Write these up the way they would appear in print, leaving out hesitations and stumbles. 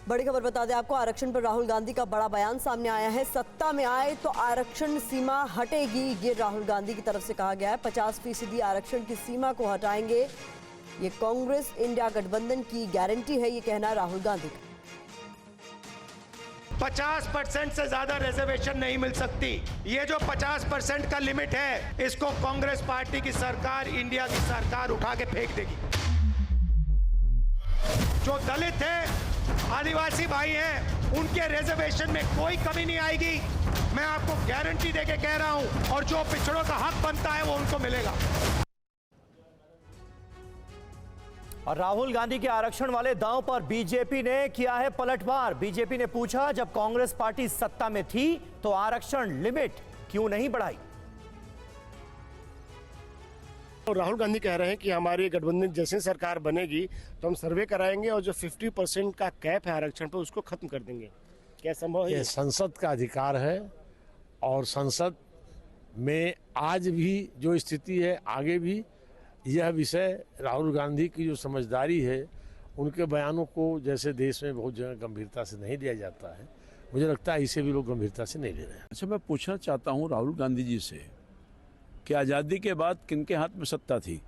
बड़ी खबर बता दें आपको, आरक्षण पर राहुल गांधी का बड़ा बयान सामने आया है। सत्ता में आए तो आरक्षण सीमा हटेगी, ये राहुल गांधी की तरफ से कहा गया है। 50% आरक्षण की सीमा को हटाएंगे, ये कांग्रेस इंडिया गठबंधन की गारंटी है, ये कहना राहुल गांधी का। 50% से ज्यादा रिजर्वेशन नहीं मिल सकती। ये जो 50% का लिमिट है, इसको कांग्रेस पार्टी की सरकार, इंडिया की सरकार उठा के फेंक देगी। जो दलित है, आदिवासी भाई हैं, उनके रिजर्वेशन में कोई कमी नहीं आएगी, मैं आपको गारंटी देके कह रहा हूं। और जो पिछड़ों का हक बनता है वो उनको मिलेगा। और राहुल गांधी के आरक्षण वाले दांव पर बीजेपी ने किया है पलटवार। बीजेपी ने पूछा, जब कांग्रेस पार्टी सत्ता में थी तो आरक्षण लिमिट क्यों नहीं बढ़ाई। और राहुल गांधी कह रहे हैं कि हमारी गठबंधन जैसे सरकार बनेगी तो हम सर्वे कराएंगे और जो 50% का कैप है आरक्षण पर उसको खत्म कर देंगे। क्या संभव है? ये संसद का अधिकार है और संसद में आज भी जो स्थिति है, आगे भी यह विषय राहुल गांधी की जो समझदारी है, उनके बयानों को जैसे देश में बहुत जगह गंभीरता से नहीं लिया जाता है, मुझे लगता है इसे भी लोग गंभीरता से नहीं ले रहे हैं। अच्छा, मैं पूछना चाहता हूं राहुल गांधी जी से कि आज़ादी के बाद किनके हाथ में सत्ता थी?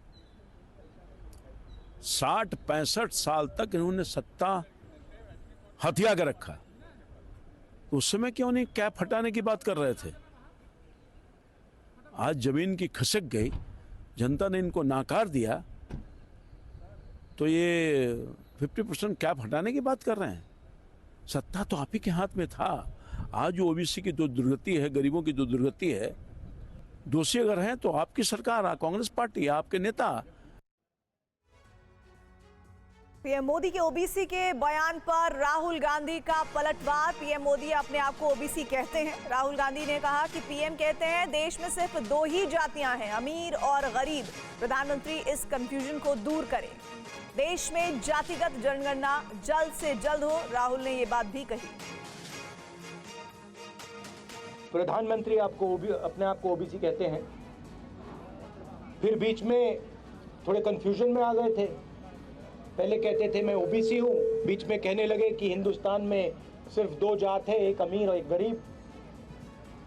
60-65 साल तक इन्होंने सत्ता हथिया कर रखा, तो उस समय क्यों नहीं कैप हटाने की बात कर रहे थे? आज जमीन की खिसक गई, जनता ने इनको नाकार दिया, तो ये 50% कैप हटाने की बात कर रहे हैं। सत्ता तो आप ही के हाथ में था। आज जो ओबीसी की जो दुर्गति है, गरीबों की जो दुर्गति है, दोषी अगर हैं तो आपकी सरकार, कांग्रेस पार्टी, आपके नेता। पीएम मोदी के ओबीसी के बयान पर राहुल गांधी का पलटवार। पीएम मोदी अपने आप को ओबीसी कहते हैं। राहुल गांधी ने कहा कि पीएम कहते हैं देश में सिर्फ 2 ही जातियां हैं, अमीर और गरीब। प्रधानमंत्री इस कंफ्यूजन को दूर करें। देश में जातिगत जनगणना जल्द से जल्द हो, राहुल ने ये बात भी कही। प्रधानमंत्री आपको अपने आप को ओबीसी कहते हैं, फिर बीच में थोड़े कंफ्यूजन में आ गए थे। पहले कहते थे मैं ओबीसी हूँ, बीच में कहने लगे कि हिंदुस्तान में सिर्फ 2 जात है, एक अमीर और एक गरीब।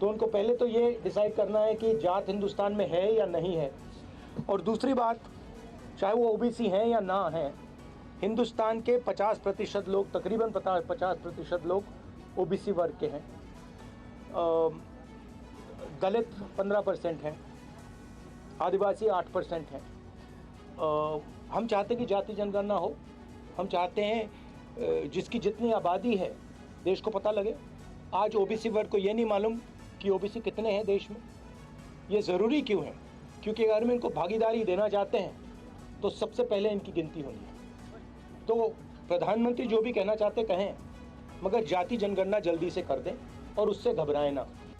तो उनको पहले तो ये डिसाइड करना है कि जात हिंदुस्तान में है या नहीं है। और दूसरी बात, चाहे वो ओबीसी हैं या ना हैं, हिंदुस्तान के 50% लोग, तकरीबन 50% लोग ओबीसी वर्ग के हैं। दलित 15% हैं, आदिवासी 8% हैं। हम चाहते हैं कि जाति जनगणना हो। हम चाहते हैं जिसकी जितनी आबादी है देश को पता लगे। आज ओबीसी वर्ग को ये नहीं मालूम कि ओबीसी कितने हैं देश में। ये ज़रूरी क्यों है? क्योंकि अगर हम इनको भागीदारी देना चाहते हैं तो सबसे पहले इनकी गिनती होनी है। तो प्रधानमंत्री जो भी कहना चाहते कहें, मगर जाति जनगणना जल्दी से कर दें और उससे घबराएं ना।